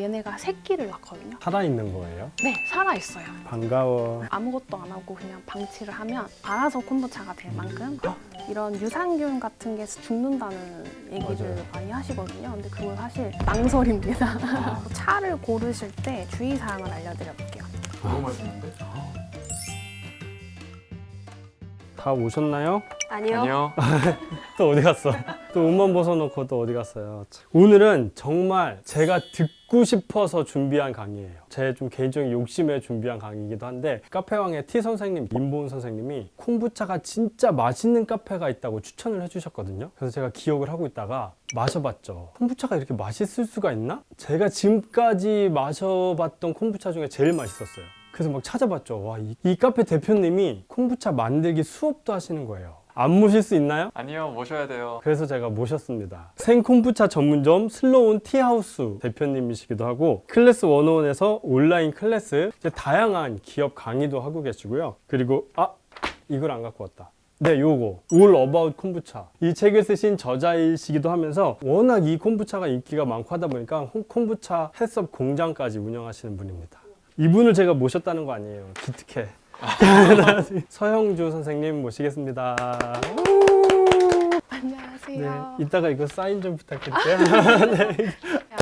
얘네가 새끼를 낳거든요. 살아있는 거예요? 네, 살아있어요. 반가워. 아무것도 안 하고 그냥 방치를 하면 알아서 콤부차가 될 만큼 이런 유산균 같은 게 죽는다는 얘기를 맞아요. 많이 하시거든요. 근데 그건 사실 망설입니다. 차를 고르실 때 주의사항을 알려드려 볼게요. 너무 맛있는데? 다 오셨나요? 아니요. 또 어디 갔어? 또 옷만 벗어놓고 또 어디 갔어요? 오늘은 정말 제가 듣고 싶어서 준비한 강의예요. 제 좀 개인적인 욕심에 준비한 강의이기도 한데, 카페왕의 T 선생님, 임보은 선생님이 콤부차가 진짜 맛있는 카페가 있다고 추천을 해주셨거든요. 그래서 제가 기억을 하고 있다가 마셔봤죠. 콤부차가 이렇게 맛있을 수가 있나? 제가 지금까지 마셔봤던 콤부차 중에 제일 맛있었어요. 그래서 막 찾아봤죠. 와, 이 카페 대표님이 콤부차 만들기 수업도 하시는 거예요. 안 모실 수 있나요? 아니요, 모셔야 돼요. 그래서 제가 모셨습니다. 생콤부차 전문점 슬로운 티하우스 대표님이시기도 하고, 클래스 101에서 온라인 클래스, 이제 다양한 기업 강의도 하고 계시고요. 그리고 이걸 안 갖고 왔다. 네, 요거 All About 콤부차, 이 책을 쓰신 저자이시기도 하면서 워낙 이 콤부차가 인기가 많고 하다 보니까 콤부차 햇섭 공장까지 운영하시는 분입니다. 이분을 제가 모셨다는 거 아니에요. 기특해. 서형주 선생님 모시겠습니다. 안녕하세요. 네, 이따가 이거 사인 좀 부탁드릴게요. 네,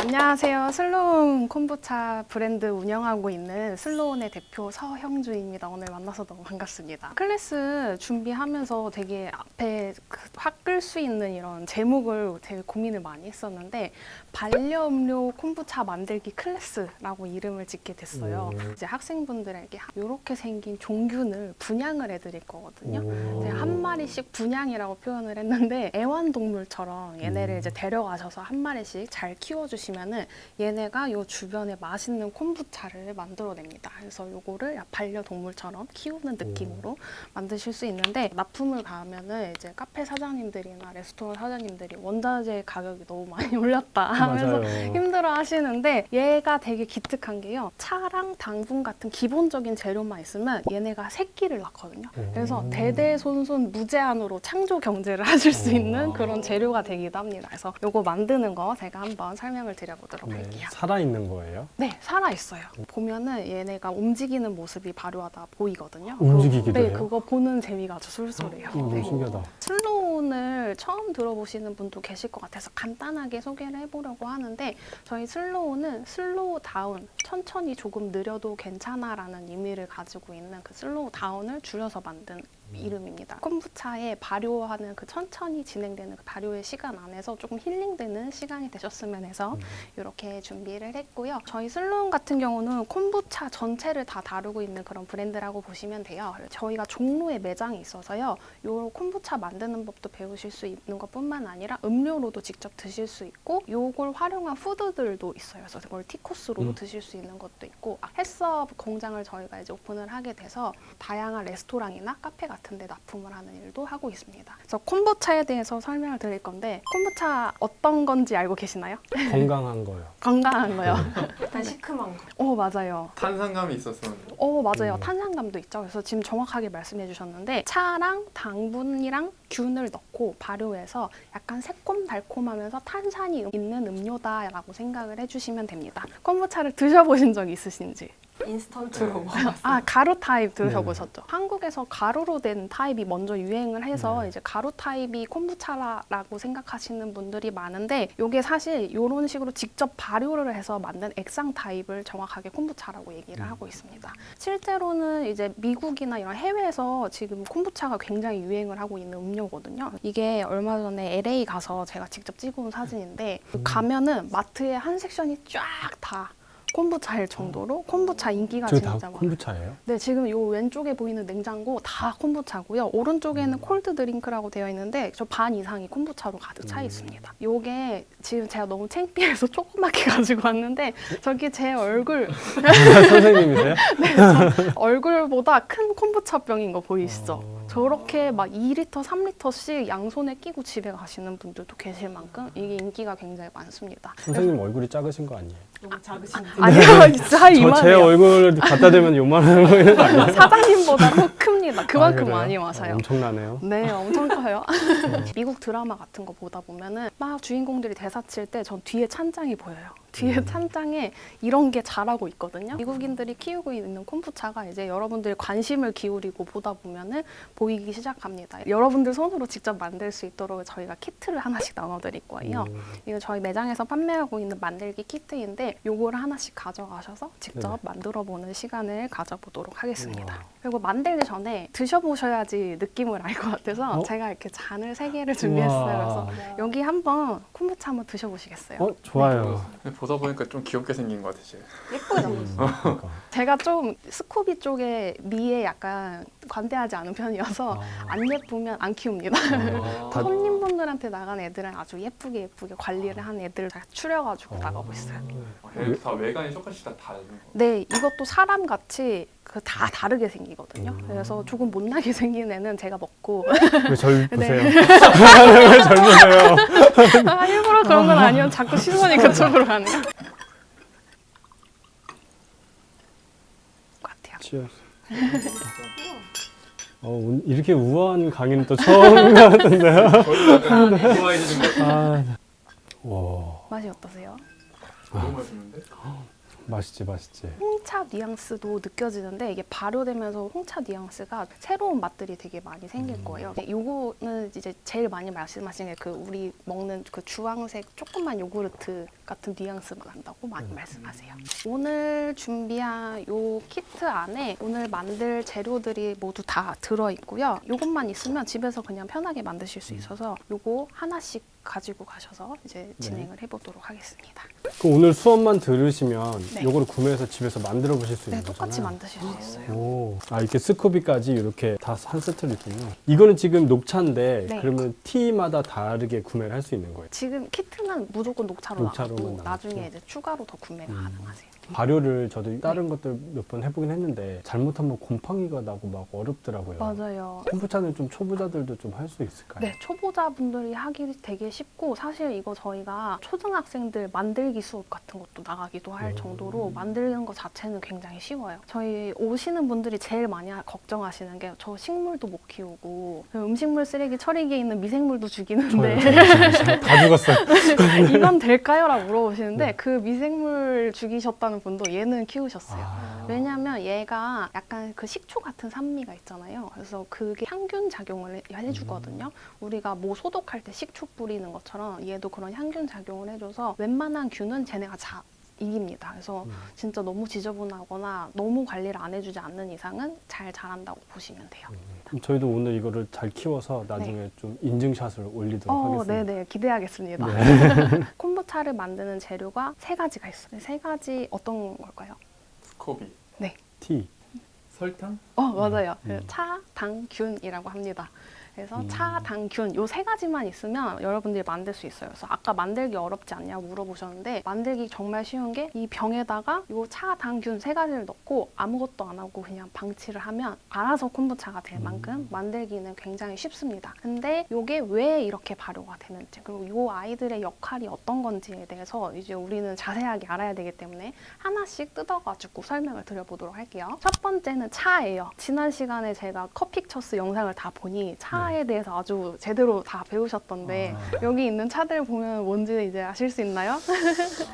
안녕하세요. 슬로운 콤부차 브랜드 운영하고 있는 슬로운의 대표 서형주입니다. 오늘 만나서 너무 반갑습니다. 클래스 준비하면서 되게 앞에 확 끌 수 있는 이런 제목을 되게 고민을 많이 했었는데, 반려음료 콤부차 만들기 클래스라고 이름을 짓게 됐어요. 이제 학생분들에게 이렇게 생긴 종균을 분양을 해드릴 거거든요. 제가 한 마리씩 분양이라고 표현을 했는데, 애완동물처럼 얘네를 이제 데려가셔서 한 마리씩 잘 키워주시면은 얘네가 요 주변에 맛있는 콤부차를 만들어냅니다. 그래서 요거를 반려동물처럼 키우는 느낌으로 만드실 수 있는데, 납품을 가면은 이제 카페 사장님들이나 레스토랑 사장님들이 원자재 가격이 너무 많이 올랐다 하면서 맞아요. 힘들어 하시는데, 얘가 되게 기특한 게요. 차랑 당분 같은 기본적인 재료만 있으면 얘네가 새끼를 낳거든요. 그래서 대대손손 무제한으로 창조 경제를 하실 수 있는 그런 재료가 되기도 합니다. 그래서 요거 만드는 거 제가 한번 설명을 드려보도록 할게요. 살아있는 거예요? 네, 살아있어요. 보면은 얘네가 움직이는 모습이 발효하다 보이거든요. 움직이기도 네, 해요? 그거 보는 재미가 아주 쏠쏠해요. 너무 네. 신기하다. 슬로운을 처음 들어보시는 분도 계실 것 같아서 간단하게 소개를 해보려고 하는데, 저희 슬로운은 슬로우 다운, 천천히 조금 느려도 괜찮아라는 의미를 가지고 있는 그 슬로우 다운을 줄여서 만든 이름입니다. 콤부차에 발효하는 그 천천히 진행되는 그 발효의 시간 안에서 조금 힐링되는 시간이 되셨으면 해서 이렇게 준비를 했고요. 저희 슬로운 같은 경우는 콤부차 전체를 다 다루고 있는 그런 브랜드라고 보시면 돼요. 저희가 종로에 매장이 있어서요. 요 콤부차 만드는 법도 배우실 수 있는 것뿐만 아니라 음료로도 직접 드실 수 있고, 요걸 활용한 푸드들도 있어요. 그래서 그걸 티코스로 드실 수 있는 것도 있고, 햇섭 공장을 저희가 이제 오픈을 하게 돼서 다양한 레스토랑이나 카페 같은 데 납품을 하는 일도 하고 있습니다. 그래서 콤부차에 대해서 설명을 드릴 건데, 콤부차 어떤 건지 알고 계시나요? 건강한 거요. 건강한 거요. 일단 시큼한 거. 맞아요. 탄산감이 있어서 맞아요. 탄산감도 있죠. 그래서 지금 정확하게 말씀해 주셨는데, 차랑 당분이랑 균을 넣고 발효해서 약간 새콤달콤하면서 탄산이 있는 음료다라고 생각을 해주시면 됩니다. 콤부차를 드셔보신 적 있으신지? 인스턴트로 네. 먹어봤어요. 가루 타입 들으셔보셨죠? 한국에서 가루로 된 타입이 먼저 유행을 해서 이제 가루 타입이 콤부차라고 생각하시는 분들이 많은데, 이게 사실 이런 식으로 직접 발효를 해서 만든 액상 타입을 정확하게 콤부차라고 얘기를 하고 있습니다. 실제로는 이제 미국이나 이런 해외에서 지금 콤부차가 굉장히 유행을 하고 있는 음료거든요. 이게 얼마 전에 LA 가서 제가 직접 찍어온 사진인데, 가면은 마트에 한 섹션이 쫙 다 콤부차일 정도로 콤부차 인기가 저기 진짜 다 많아요. 콤부차예요? 네, 지금 요 왼쪽에 보이는 냉장고 다 콤부차고요. 오른쪽에는 콜드 드링크라고 되어 있는데 저 반 이상이 콤부차로 가득 차 있습니다. 요게 지금 제가 너무 창피해서 조그맣게 가지고 왔는데, 저기 제 얼굴 선생님이세요? 얼굴보다 큰 콤부차 병인 거 보이시죠? 저렇게 막 2리터, 3리터씩 양손에 끼고 집에 가시는 분들도 계실 만큼 이게 인기가 굉장히 많습니다. 선생님 얼굴이 작으신 거 아니에요? 너무 작으신데. 아니요, 진짜 제 이만해요. 얼굴 갖다 대면 요만한 거 있는 거 아니에요? 사장님보다 더 큽니다. 그만큼 그래요? 많이 마셔요. 엄청나네요. 네, 엄청 커요. 미국 드라마 같은 거 보다 보면은 막 주인공들이 대사 칠 때 전 뒤에 찬장이 보여요. 뒤에 찬장에 이런 게 자라고 있거든요. 미국인들이 키우고 있는 콤부차가 이제 여러분들이 관심을 기울이고 보다 보면은 보이기 시작합니다. 여러분들 손으로 직접 만들 수 있도록 저희가 키트를 하나씩 나눠드릴 거예요. 이거 저희 매장에서 판매하고 있는 만들기 키트인데 요거를 하나씩 가져가셔서 직접 네네. 만들어보는 시간을 가져보도록 하겠습니다. 우와. 그리고 만들기 전에 드셔보셔야지 느낌을 알 것 같아서 제가 이렇게 잔을 3개를 준비했어요. 그래서 여기 한번 콤부차 한번 드셔보시겠어요? 좋아요. 보다 보니까 좀 귀엽게 생긴 것 같아 지금. 예쁘죠? 그러니까. 제가 좀 스코비 쪽에 미에 약간 관대하지 않은 편이어서 안 예쁘면 안 키웁니다. 다- 손님분들한테 나간 애들은 아주 예쁘게 관리를 한 애들을 다 추려가지고 나가고 있어요. 얘 다 외관이 똑같이 다 다른 거. 네, 이것도 사람같이 다 다르게 생기거든요. 그래서 조금 못나게 생긴 애는 제가 먹고 왜 절 보세요? 네. 왜 절 보세요? 아, 일부러 그런 건 아니에요. 자꾸 시선이 그쪽으로 가네요. 같아요. 치얼스. 이렇게 우아한 강의는 또 처음 같은데요? 저희도 약간 좋아해지는 것 같아. 와, 맛이 어떠세요? 너무 맛있는데? 맛있지. 홍차 뉘앙스도 느껴지는데 이게 발효되면서 홍차 뉘앙스가 새로운 맛들이 되게 많이 생길 거예요. 요거는 이제 제일 많이 말씀하시는 게 그 우리 먹는 그 주황색 조그만 요구르트 같은 뉘앙스가 난다고 많이 말씀하세요. 오늘 준비한 요 키트 안에 오늘 만들 재료들이 모두 다 들어있고요. 요것만 있으면 집에서 그냥 편하게 만드실 수 있어서 요거 하나씩 가지고 가셔서 이제 진행을 해보도록 하겠습니다. 그 오늘 수업만 들으시면 네. 요거를 구매해서 집에서 만들어 보실 수 네, 있는 거잖아요. 똑같이 만드실 수 있어요. 오, 이렇게 스코비까지 이렇게 다 한 세트로 있군요. 이거는 지금 녹차인데 네. 그러면 티마다 다르게 구매를 할 수 있는 거예요. 지금 키트는 무조건 녹차로 녹차로만 나가고 나중에 나가죠. 이제 추가로 더 구매가 가능하세요. 발효를 저도 다른 것들 몇 번 해보긴 했는데 잘못하면 곰팡이가 나고 막 어렵더라고요. 맞아요. 콤부차는 좀 초보자들도 좀 할 수 있을까요? 네, 초보자분들이 하기 되게 쉽고 사실 이거 저희가 초등학생들 만들기 수업 같은 것도 나가기도 할 정도로 만드는 것 자체는 굉장히 쉬워요. 저희 오시는 분들이 제일 많이 걱정하시는 게 저 식물도 못 키우고 음식물 쓰레기 처리기에 있는 미생물도 죽이는데 저요. 다 죽었어요. 이건 될까요? 라고 물어보시는데 그 미생물 죽이셨다는 분도 얘는 키우셨어요. 왜냐면 얘가 약간 그 식초 같은 산미가 있잖아요. 그래서 그게 향균 작용을 해주거든요. 우리가 뭐 소독할 때 식초 뿌리는 것처럼 얘도 그런 향균 작용을 해줘서 웬만한 균은 쟤네가 이깁니다. 그래서 진짜 너무 지저분하거나 너무 관리를 안 해주지 않는 이상은 잘 자란다고 보시면 돼요. 그럼 저희도 오늘 이거를 잘 키워서 나중에 좀 인증샷을 올리도록 하겠습니다. 네네, 기대하겠습니다. 콤부차를 만드는 재료가 3가지가 있어요. 3가지 어떤 걸까요? 스코비. 티. 설탕? 맞아요. 차, 당, 균이라고 합니다. 그래서 차, 당, 균 요 3가지만 있으면 여러분들이 만들 수 있어요. 그래서 아까 만들기 어렵지 않냐고 물어보셨는데 만들기 정말 쉬운 게 이 병에다가 요 차, 당, 균 3가지를 넣고 아무것도 안 하고 그냥 방치를 하면 알아서 콤부차가 될 만큼 만들기는 굉장히 쉽습니다. 근데 요게 왜 이렇게 발효가 되는지 그리고 요 아이들의 역할이 어떤 건지에 대해서 이제 우리는 자세하게 알아야 되기 때문에 하나씩 뜯어가지고 설명을 드려보도록 할게요. 첫 번째는 차예요. 지난 시간에 제가 커픽처스 영상을 다 보니 차에 대해서 아주 제대로 다 배우셨던데 여기 있는 차들 보면 뭔지 이제 아실 수 있나요?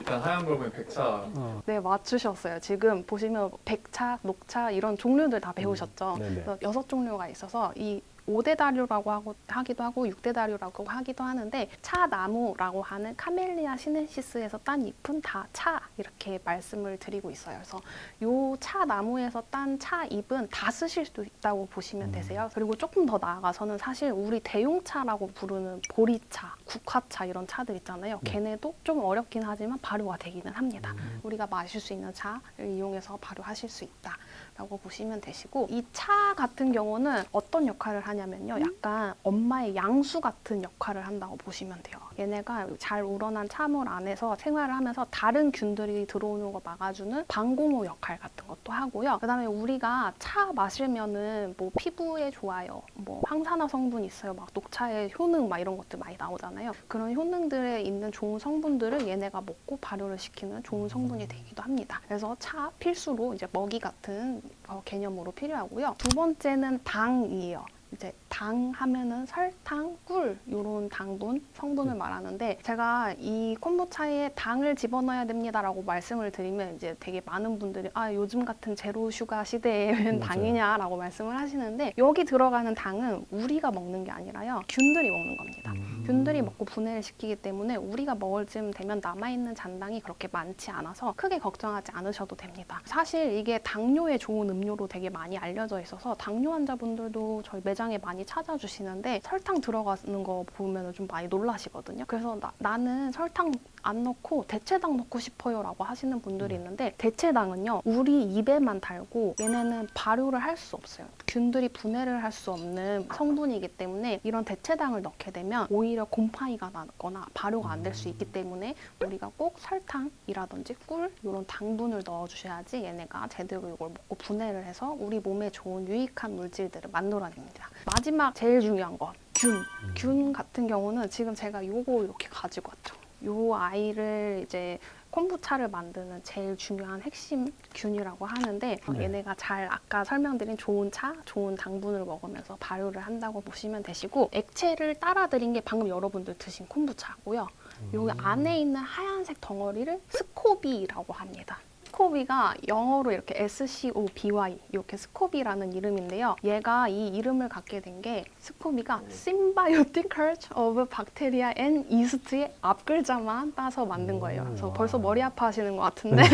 일단 하얀 걸 보면 백차. 네, 맞추셨어요. 지금 보시면 백차, 녹차 이런 종류들 다 배우셨죠? 네네. 그래서 6종류가 있어서 이 5대 다류라고 하기도 하고 6대 다류라고 하기도 하는데 차나무라고 하는 카멜리아 시넨시스에서 딴 잎은 다 차 이렇게 말씀을 드리고 있어요. 그래서 요 차나무에서 딴 차 잎은 다 쓰실 수 있다고 보시면 되세요. 그리고 조금 더 나아가서는 사실 우리 대용차라고 부르는 보리차, 국화차 이런 차들 있잖아요. 걔네도 좀 어렵긴 하지만 발효가 되기는 합니다. 우리가 마실 수 있는 차를 이용해서 발효하실 수 있다. 라고 보시면 되시고 이 차 같은 경우는 어떤 역할을 하냐면요. 약간 엄마의 양수 같은 역할을 한다고 보시면 돼요. 얘네가 잘 우러난 차물 안에서 생활을 하면서 다른 균들이 들어오는 거 막아주는 방공호 역할 같은 것도 하고요. 그다음에 우리가 차 마시면은 뭐 피부에 좋아요. 뭐 항산화 성분 있어요. 막 녹차에 효능 막 이런 것들 많이 나오잖아요. 그런 효능들에 있는 좋은 성분들을 얘네가 먹고 발효를 시키는 좋은 성분이 되기도 합니다. 그래서 차 필수로 이제 먹이 같은 개념으로 필요하고요. 두 번째는 당이에요. 이제 당 하면은 설탕, 꿀 이런 당분, 성분을 말하는데 제가 이 콤부차에 당을 집어넣어야 됩니다라고 말씀을 드리면 이제 되게 많은 분들이 아 요즘 같은 제로 슈가 시대에 웬 맞아요. 당이냐라고 말씀을 하시는데 여기 들어가는 당은 우리가 먹는 게 아니라요 균들이 먹는 겁니다. 균들이 먹고 분해를 시키기 때문에 우리가 먹을 즈음 되면 남아있는 잔당이 그렇게 많지 않아서 크게 걱정하지 않으셔도 됩니다. 사실 이게 당뇨에 좋은 음료로 되게 많이 알려져 있어서 당뇨 환자분들도 저희 매장에 많이 찾아주시는데 설탕 들어가는 거 보면 좀 많이 놀라시거든요. 그래서 나는 설탕 안 넣고 대체당 넣고 싶어요 라고 하시는 분들이 있는데 대체당은요 우리 입에만 달고 얘네는 발효를 할 수 없어요. 균들이 분해를 할 수 없는 성분이기 때문에 이런 대체당을 넣게 되면 오히려 곰팡이가 나거나 발효가 안 될 수 있기 때문에 우리가 꼭 설탕이라든지 꿀 이런 당분을 넣어주셔야지 얘네가 제대로 이걸 먹고 분해를 해서 우리 몸에 좋은 유익한 물질들을 만들어냅니다. 마지막 제일 중요한 건 균. 균 같은 경우는 지금 제가 요거 이렇게 가지고 왔죠. 요 아이를 이제 콤부차를 만드는 제일 중요한 핵심 균이라고 하는데 얘네가 잘 아까 설명드린 좋은 차, 좋은 당분을 먹으면서 발효를 한다고 보시면 되시고 액체를 따라 드린 게 방금 여러분들 드신 콤부차고요. 요 안에 있는 하얀색 덩어리를 스코비라고 합니다. 스코비가 영어로 이렇게 SCOBY 이렇게 스코비라는 이름인데요. 얘가 이 이름을 갖게 된 게 스코비가 Symbiotic Culture of Bacteria and Yeast의 앞글자만 따서 만든 거예요. 그래서 벌써 머리 아파하시는 것 같은데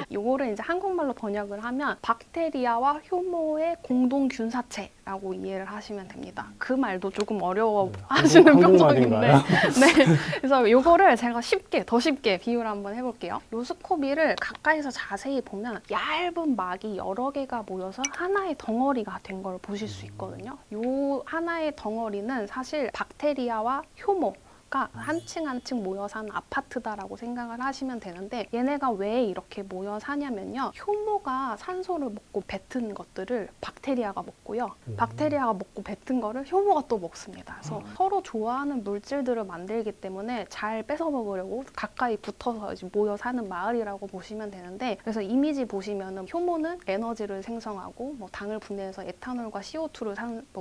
이거를 이제 한국말로 번역을 하면 박테리아와 효모의 공동 균사체라고 이해를 하시면 됩니다. 그 말도 조금 어려워하시는 표정인데 네. 그래서 이거를 제가 더 쉽게 비유를 한번 해볼게요. 이 스코비를 가까이서 자세히 보면 얇은 막이 여러 개가 모여서 하나의 덩어리가 된 걸 보실 수 있거든요. 이 하나의 덩어리는 사실 박테리아와 효모가 한 층 한 층 모여 사는 아파트다라고 생각을 하시면 되는데 얘네가 왜 이렇게 모여 사냐면요. 효모가 산소를 먹고 뱉은 것들을 박테리아가 먹고요. 박테리아가 먹고 뱉은 거를 효모가 또 먹습니다. 그래서 서로 좋아하는 물질들을 만들기 때문에 잘 뺏어 먹으려고 가까이 붙어서 이제 모여 사는 마을이라고 보시면 되는데 그래서 이미지 보시면은 효모는 에너지를 생성하고 뭐 당을 분해해서 에탄올과 CO2를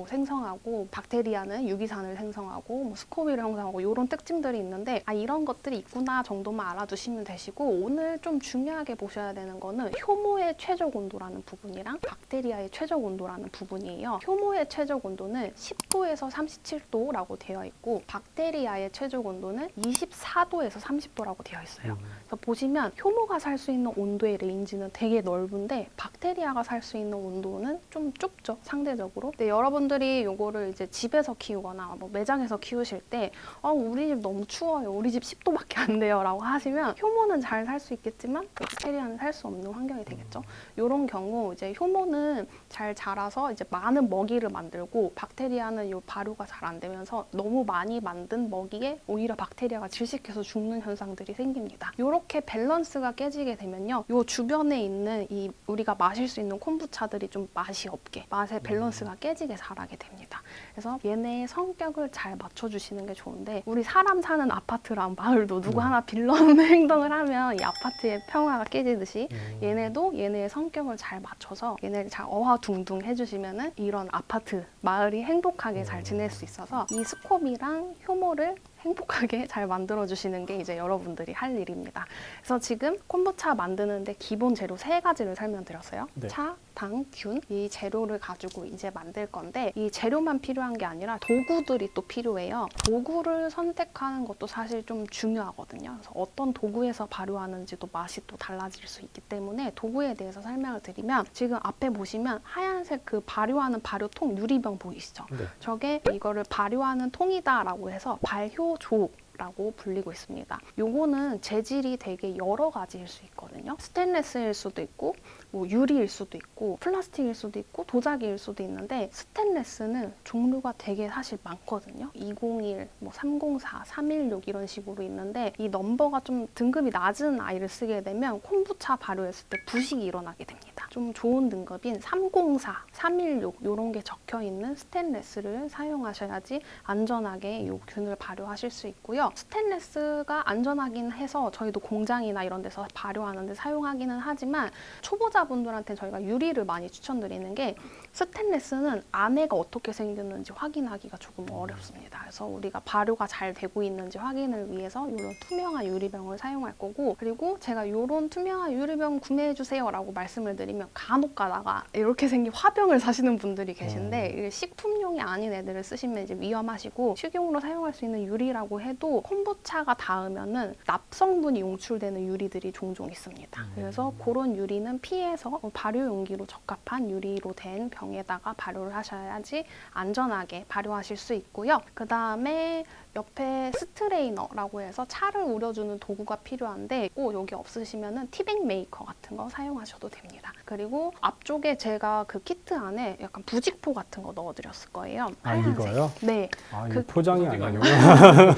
생성하고 박테리아는 유기산을 생성하고 뭐 스코비를 형성하고 이런 특징들이 있는데 아 이런 것들이 있구나 정도만 알아두시면 되시고 오늘 좀 중요하게 보셔야 되는 거는 효모의 최적 온도라는 부분이랑 박테리아의 최적 온도라는 부분이에요. 효모의 최적 온도는 10도에서 37도라고 되어 있고 박테리아의 최적 온도는 24도에서 30도라고 되어 있어요. 그래서 보시면 효모가 살 수 있는 온도의 레인지는 되게 넓은데 박테리아가 살 수 있는 온도는 좀 좁죠, 상대적으로. 근데 여러분들이 이거를 이제 집에서 키우거나 뭐 매장에서 키우실 때 우리 집 너무 추워요. 우리 집 10도밖에 안 돼요. 라고 하시면 효모는 잘 살 수 있겠지만 박테리아는 살 수 없는 환경이 되겠죠. 이런 경우 이제 효모는 잘 자라서 이제 많은 먹이를 만들고 박테리아는 요 발효가 잘 안 되면서 너무 많이 만든 먹이에 오히려 박테리아가 질식해서 죽는 현상들이 생깁니다. 이렇게 밸런스가 깨지게 되면요. 요 주변에 있는 이 우리가 마실 수 있는 콤부차들이 좀 맛이 없게 맛의 밸런스가 깨지게 자라게 됩니다. 그래서 얘네의 성격을 잘 맞춰주시는 게 좋은데 우리 사람 사는 아파트랑 마을도 누구 하나 빌런 행동을 하면 이 아파트의 평화가 깨지듯이 얘네도 얘네의 성격을 잘 맞춰서 얘네를 잘 어화둥둥 해주시면은 이런 아파트, 마을이 행복하게 잘 지낼 수 있어서 이 스코비랑 효모를 행복하게 잘 만들어주시는 게 이제 여러분들이 할 일입니다. 그래서 지금 콤부차 만드는데 기본 재료 3가지를 설명드렸어요. 네. 차, 당, 균 이 재료를 가지고 이제 만들 건데 이 재료만 필요한 게 아니라 도구들이 또 필요해요. 도구를 선택하는 것도 사실 좀 중요하거든요. 그래서 어떤 도구에서 발효하는지도 맛이 또 달라질 수 있기 때문에 도구에 대해서 설명을 드리면 지금 앞에 보시면 하얀색 그 발효하는 발효통 유리병 보이시죠? 네. 저게 이거를 발효하는 통이다라고 해서 발효조라고 불리고 있습니다. 요거는 재질이 되게 여러 가지일 수 있거든요. 스테인레스일 수도 있고 뭐 유리일 수도 있고 플라스틱일 수도 있고 도자기일 수도 있는데 스테인레스는 종류가 되게 사실 많거든요. 201, 뭐 304, 316 이런 식으로 있는데 이 넘버가 좀 등급이 낮은 아이를 쓰게 되면 콤부차 발효했을 때 부식이 일어나게 됩니다. 좀 좋은 등급인 304, 316 이런 게 적혀 있는 스테인레스를 사용하셔야지 안전하게 이 균을 발효하실 수 있고요. 스테인레스가 안전하긴 해서 저희도 공장이나 이런 데서 발효하는데 사용하기는 하지만 초보자분들한테 저희가 유리를 많이 추천드리는 게 스테인레스는 안에가 어떻게 생겼는지 확인하기가 조금 어렵습니다. 그래서 우리가 발효가 잘 되고 있는지 확인을 위해서 이런 투명한 유리병을 사용할 거고, 그리고 제가 이런 투명한 유리병 구매해 주세요 라고 말씀을 드리면 간혹 가다가 이렇게 생긴 화병을 사시는 분들이 계신데 이게 식품용이 아닌 애들을 쓰시면 이제 위험하시고, 식용으로 사용할 수 있는 유리라고 해도 콤부차가 닿으면은 납성분이 용출되는 유리들이 종종 있습니다. 그래서 그런 유리는 피해서 발효 용기로 적합한 유리로 된 병에다가 발효를 하셔야지 안전하게 발효하실 수 있고요. 그 다음에 옆에 스트레이너라고 해서 차를 우려주는 도구가 필요한데 꼭 여기 없으시면은 티백 메이커 같은 거 사용하셔도 됩니다. 그리고 앞쪽에 제가 그 키트 안에 약간 부직포 같은 거 넣어드렸을 거예요. 아, 하얀색. 이거요? 네. 아, 이거 그- 포장이 포장이 아니구나.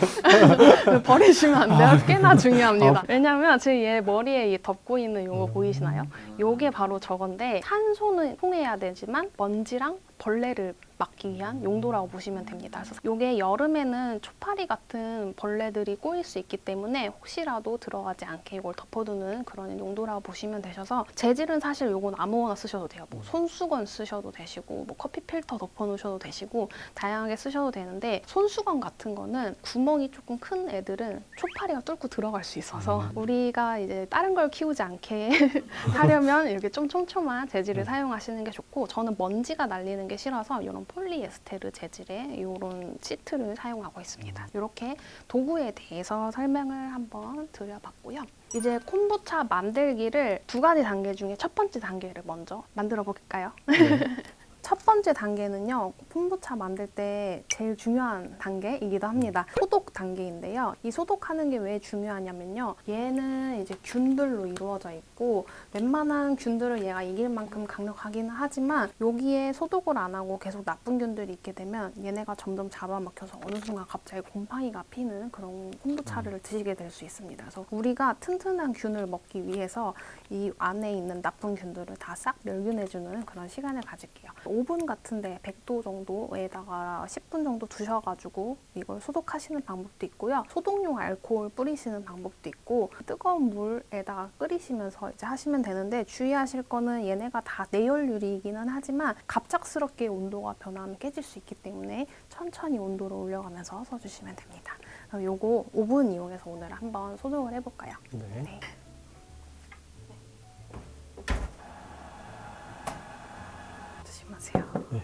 버리시면 안 돼요. 꽤나 중요합니다. 왜냐면 제 얘 머리에 이 덮고 있는 요거 보이시나요? 요게 바로 저건데 산소는 통해야 되지만 먼지랑 벌레를 막기 위한 용도라고 보시면 됩니다. 그래서 요게 여름에는 초파리 같은 벌레들이 꼬일 수 있기 때문에 혹시라도 들어가지 않게 이걸 덮어두는 그런 용도라고 보시면 되셔서 재질은 사실 요건 아무거나 쓰셔도 돼요. 뭐 손수건 쓰셔도 되시고 뭐 커피 필터 덮어놓으셔도 되시고 다양하게 쓰셔도 되는데, 손수건 같은 거는 구멍이 조금 큰 애들은 초파리가 뚫고 들어갈 수 있어서 우리가 이제 다른 걸 키우지 않게 하려면 이렇게 좀 촘촘한 재질을 사용하시는 게 좋고, 저는 먼지가 날리는 게 싫어서 이런 폴리에스테르 재질의 이런 시트를 사용하고 있습니다. 이렇게 도구에 대해서 설명을 한번 드려봤고요. 이제 콤부차 만들기를 두 가지 단계 중에 첫 번째 단계를 먼저 만들어 볼까요? 첫 번째 단계는요, 콤부차 만들 때 제일 중요한 단계이기도 합니다. 소독 단계인데요. 이 소독하는 게 왜 중요하냐면요, 얘는 이제 균들로 이루어져 있고 웬만한 균들을 얘가 이길 만큼 강력하기는 하지만 여기에 소독을 안 하고 계속 나쁜 균들이 있게 되면 얘네가 점점 잡아먹혀서 어느 순간 갑자기 곰팡이가 피는 그런 콤부차를 드시게 될 수 있습니다. 그래서 우리가 튼튼한 균을 먹기 위해서 이 안에 있는 나쁜 균들을 다 싹 멸균해주는 그런 시간을 가질게요. 오븐 같은데 100도 정도에다가 10분 정도 두셔가지고 이걸 소독하시는 방법도 있고요. 소독용 알코올 뿌리시는 방법도 있고, 뜨거운 물에다가 끓이시면서 이제 하시면 되는데, 주의하실 거는 얘네가 다 내열유리이기는 하지만 갑작스럽게 온도가 변하면 깨질 수 있기 때문에 천천히 온도를 올려가면서 써주시면 됩니다. 그럼 요거 오븐 이용해서 오늘 한번 소독을 해볼까요? 네. 네. 조심하세요. 네.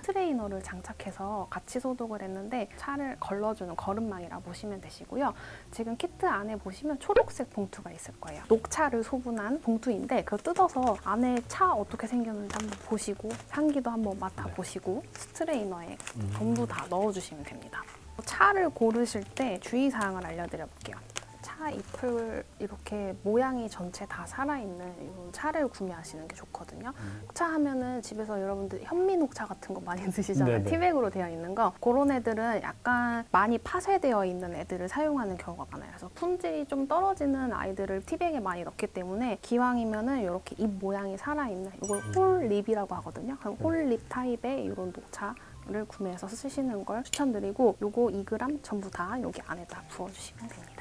트레이너를 장착해서 같이 소독을 했는데 차를 걸러주는 거름망이라 보시면 되시고요. 지금 키트 안에 보시면 초록색 봉투가 있을 거예요. 녹차를 소분한 봉투인데 그거 뜯어서 안에 차 어떻게 생겼는지 한번 보시고 향기도 한번 맡아보시고 스트레이너에 전부 다 넣어주시면 됩니다. 차를 고르실 때 주의사항을 알려드려 볼게요. 차 잎을 이렇게 모양이 전체 다 살아있는 이런 차를 구매하시는 게 좋거든요. 녹차 하면은 집에서 여러분들 현미녹차 같은 거 많이 드시잖아요. 네네. 티백으로 되어 있는 거. 그런 애들은 약간 많이 파쇄되어 있는 애들을 사용하는 경우가 많아요. 그래서 품질이 좀 떨어지는 아이들을 티백에 많이 넣기 때문에 기왕이면은 이렇게 잎 모양이 살아있는, 이걸 홀립이라고 하거든요. 그럼 홀립 타입의 이런 녹차를 구매해서 쓰시는 걸 추천드리고, 요거 2g 전부 다 여기 안에다 부어주시면 됩니다.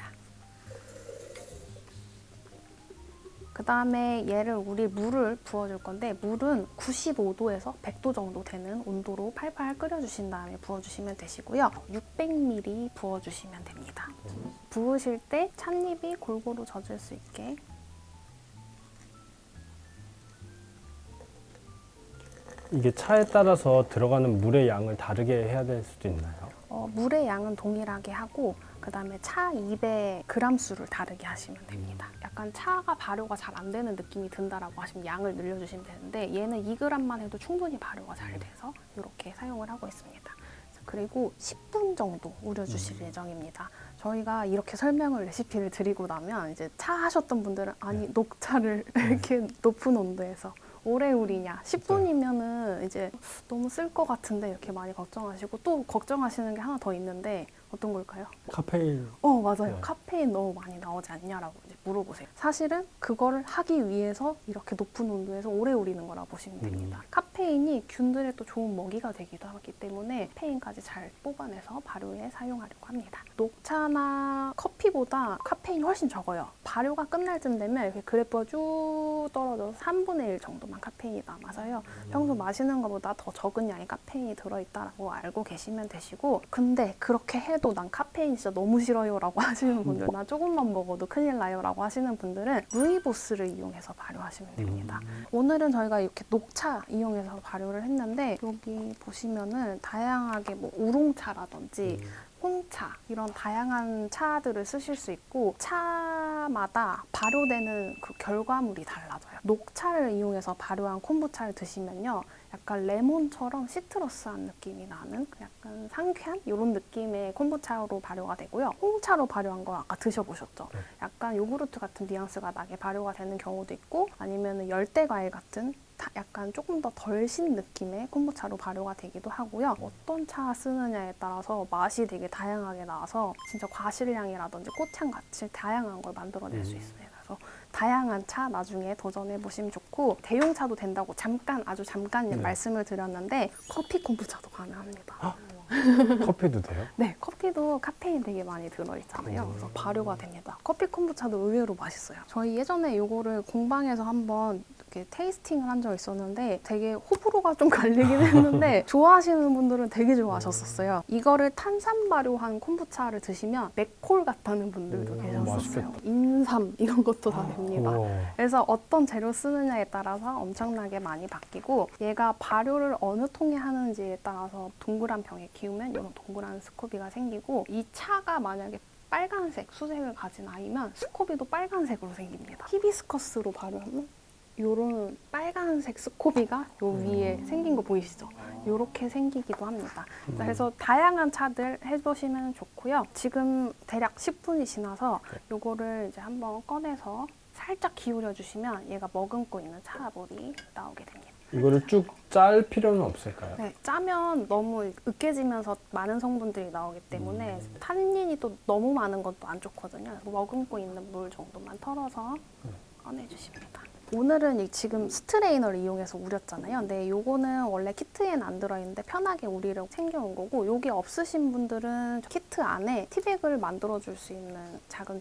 그 다음에 우리 물을 부어줄 건데, 물은 95도에서 100도 정도 되는 온도로 팔팔 끓여주신 다음에 부어주시면 되시고요. 600ml 부어주시면 됩니다. 부으실 때 찻잎이 골고루 젖을 수 있게. 이게 차에 따라서 들어가는 물의 양을 다르게 해야 될 수도 있나요? 물의 양은 동일하게 하고, 그 다음에 차 잎의 그람 수를 다르게 하시면 됩니다. 약간 차가 발효가 잘 안 되는 느낌이 든다라고 하시면 양을 늘려주시면 되는데, 얘는 2g만 해도 충분히 발효가 잘 돼서 이렇게 사용을 하고 있습니다. 그리고 10분 정도 우려주실 예정입니다. 저희가 이렇게 설명을 레시피를 드리고 나면 이제 차 하셨던 분들은 아니 녹차를 이렇게 높은 온도에서 오래 우리냐? 10분이면은 이제 너무 쓸 것 같은데 이렇게 많이 걱정하시고 또 걱정하시는 게 하나 더 있는데 어떤 걸까요? 카페인. 맞아요. 네. 카페인 너무 많이 나오지 않냐라고 이제 물어보세요. 사실은 그거를 하기 위해서 이렇게 높은 온도에서 오래 우리는 거라 보시면 됩니다. 카페인이 균들의 또 좋은 먹이가 되기도 하기 때문에 카페인까지 잘 뽑아내서 발효에 사용하려고 합니다. 녹차나 커피보다 카페인이 훨씬 적어요. 발효가 끝날 쯤 되면 이렇게 그래프가 쭉 떨어져서 3분의 1 정도만 카페인이 남아서요. 평소 마시는 것보다 더 적은 양의 카페인이 들어있다라고 알고 계시면 되시고, 근데 그렇게 해도 난 카페인 진짜 너무 싫어요 라고 하시는 분들, 나 조금만 먹어도 큰일 나요 라고 하시는 분들은 루이보스를 이용해서 발효하시면 됩니다. 오늘은 저희가 이렇게 녹차 이용해서 발효를 했는데, 여기 보시면은 다양하게 뭐 우롱차라든지 홍차 이런 다양한 차들을 쓰실 수 있고, 차마다 발효되는 그 결과물이 달라져요. 녹차를 이용해서 발효한 콤부차를 드시면요, 약간 레몬처럼 시트러스한 느낌이 나는 약간 상쾌한 이런 느낌의 콤부차로 발효가 되고요. 홍차로 발효한 거 아까 드셔보셨죠? 네. 약간 요구르트 같은 뉘앙스가 나게 발효가 되는 경우도 있고, 아니면 열대과일 같은 약간 조금 더 덜 신 느낌의 콤부차로 발효가 되기도 하고요. 어떤 차 쓰느냐에 따라서 맛이 되게 다양하게 나와서 진짜 과실향이라든지 꽃향 같이 다양한 걸 만들어낼 수 있습니다. 그래서 다양한 차 나중에 도전해 보시면 좋고, 대용차도 된다고 아주 잠깐 말씀을 드렸는데 커피 콤부차도 가능합니다. 커피도 돼요? 네, 커피도 카페인 되게 많이 들어있잖아요. 그래서 발효가 됩니다. 커피 콤부차도 의외로 맛있어요. 저희 예전에 이거를 공방에서 한번 이렇게 테이스팅을 한 적 있었는데 되게 호불호가 좀 갈리긴 했는데 좋아하시는 분들은 되게 좋아하셨었어요. 이거를 탄산 발효한 콤부차를 드시면 맥콜 같다는 분들도 계셨었어요. 맛있겠다. 인삼 이런 것도 다 됩니다. 우와. 그래서 어떤 재료 쓰느냐에 따라서 엄청나게 많이 바뀌고, 얘가 발효를 어느 통에 하는지에 따라서 동그란 병에 기우면 이런 동그란 스코비가 생기고, 이 차가 만약에 빨간색 수색을 가진 아이면 스코비도 빨간색으로 생깁니다. 히비스커스로 발효하면 요런 빨간색 스코비가 요 위에 생긴 거 보이시죠? 요렇게 생기기도 합니다. 그래서 다양한 차들 해보시면 좋고요. 지금 대략 10분이 지나서 요거를 이제 한번 꺼내서 살짝 기울여 주시면 얘가 머금고 있는 차물이 나오게 됩니다. 이거를 쭉 짤 필요는 없을까요? 네, 짜면 너무 으깨지면서 많은 성분들이 나오기 때문에 탄닌이 또 너무 많은 것도 안 좋거든요. 머금고 있는 물 정도만 털어서 꺼내주십니다. 오늘은 지금 스트레이너를 이용해서 우렸잖아요. 근데 요거는 원래 키트에는 안 들어있는데 편하게 우리려고 챙겨온 거고, 요게 없으신 분들은 키트 안에 티백을 만들어줄 수 있는 작은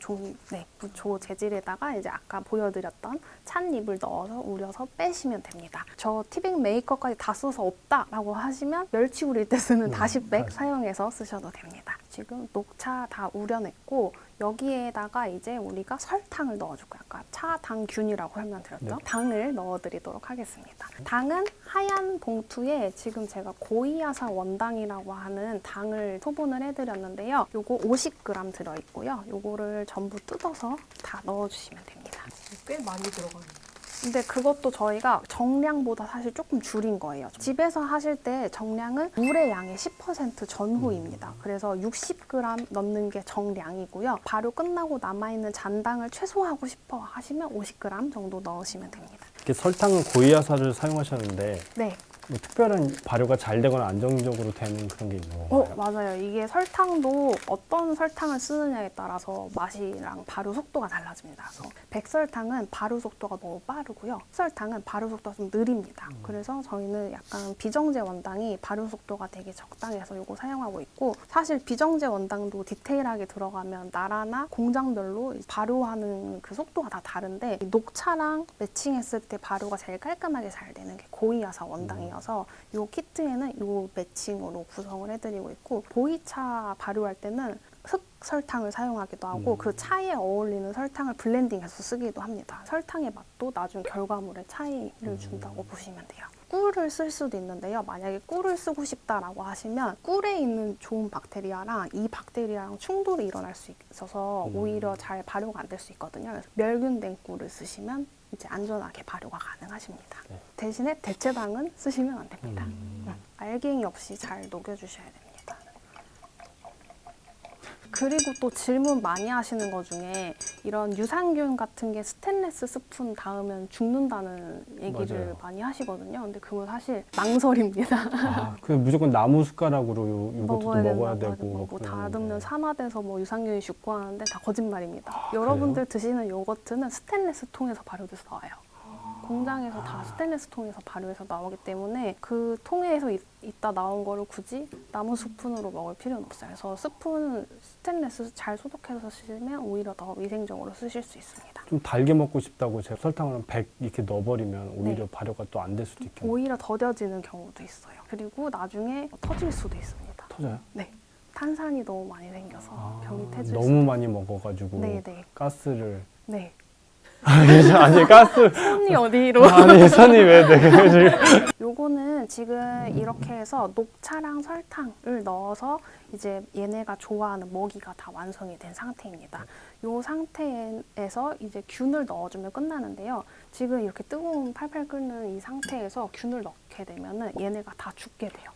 조 재질에다가 이제 아까 보여드렸던 찻잎을 넣어서 우려서 빼시면 됩니다. 저 티백 메이커까지 다 써서 없다라고 하시면 멸치 우릴 때 쓰는 다시백 사용해서 쓰셔도 됩니다. 지금 녹차 다 우려냈고, 여기에다가 이제 우리가 설탕을 넣어줄 거예요. 아까 차당균이라고 설명드렸죠? 당을 넣어드리도록 하겠습니다. 당은 하얀 봉투에 지금 제가 고이아사 원당이라고 하는 당을 소분을 해드렸는데요. 요거 50g 들어있고요. 요거를 전부 뜯어서 다 넣어주시면 됩니다. 꽤 많이 들어가네요. 근데 그것도 저희가 정량보다 사실 조금 줄인 거예요. 집에서 하실 때 정량은 물의 양의 10% 전후입니다. 그래서 60g 넣는 게 정량이고요. 발효 끝나고 남아있는 잔당을 최소화하고 싶어 하시면 50g 정도 넣으시면 됩니다. 이렇게 설탕은 고이아사를 사용하셨는데 네. 뭐 특별한 발효가 잘 되거나 안정적으로 되는 그런 게 있는 건가요? 맞아요. 이게 설탕도 어떤 설탕을 쓰느냐에 따라서 맛이랑 발효 속도가 달라집니다. 그래서 백설탕은 발효 속도가 너무 빠르고요. 흑설탕은 발효 속도가 좀 느립니다. 그래서 저희는 약간 비정제 원당이 발효 속도가 되게 적당해서 이거 사용하고 있고, 사실 비정제 원당도 디테일하게 들어가면 나라나 공장별로 발효하는 그 속도가 다 다른데, 녹차랑 매칭했을 때 발효가 제일 깔끔하게 잘 되는 게 고이아사 원당이에요. 이 키트에는 이 매칭으로 구성을 해드리고 있고, 보이차 발효할 때는 흑설탕을 사용하기도 하고 그 차에 어울리는 설탕을 블렌딩해서 쓰기도 합니다. 설탕의 맛도 나중 결과물에 차이를 준다고 보시면 돼요. 꿀을 쓸 수도 있는데요. 만약에 꿀을 쓰고 싶다라고 하시면 꿀에 있는 좋은 박테리아랑 이 박테리아랑 충돌이 일어날 수 있어서 오히려 잘 발효가 안 될 수 있거든요. 그래서 멸균된 꿀을 쓰시면 이제 안전하게 발효가 가능하십니다. 대신에 대체당은 쓰시면 안 됩니다. 알갱이 없이 잘 녹여주셔야 됩니다. 그리고 또 질문 많이 하시는 것 중에 이런 유산균 같은 게 스테인리스 스푼 닿으면 죽는다는 얘기를 맞아요. 많이 하시거든요. 근데 그건 사실 망설입니다. 아, 그 무조건 나무 숟가락으로 요것도 먹어야 되고 뭐 뭐 닿으면 산화돼서 뭐 유산균이 죽고 하는데 다 거짓말입니다. 아, 여러분들 드시는 요거트는 스테인리스 통에서 발효돼서 나와요. 공장에서 다 스테인리스 통에서 발효해서 나오기 때문에 그 통에서 있다 나온 거를 굳이 나무 스푼으로 먹을 필요는 없어요. 그래서 스푼은 스테인리스 잘 소독해서 쓰시면 오히려 더 위생적으로 쓰실 수 있습니다. 좀 달게 먹고 싶다고 제가 설탕을 한 100 이렇게 넣어버리면 오히려 발효가 또 안 될 수도 있겠네요. 오히려 더뎌지는 경우도 있어요. 그리고 나중에 터질 수도 있습니다. 터져요? 네. 탄산이 너무 많이 생겨서 아, 병이 태질 너무 수도 많이 먹어가지고 네네. 가스를 네. 아니 가스 손이 어디로? 아니 선이 왜 내가 지금 요거는 지금 이렇게 해서 녹차랑 설탕을 넣어서 이제 얘네가 좋아하는 먹이가 다 완성이 된 상태입니다. 요 상태에서 이제 균을 넣어주면 끝나는데요. 지금 이렇게 뜨거운 팔팔 끓는 이 상태에서 균을 넣게 되면은 얘네가 다 죽게 돼요.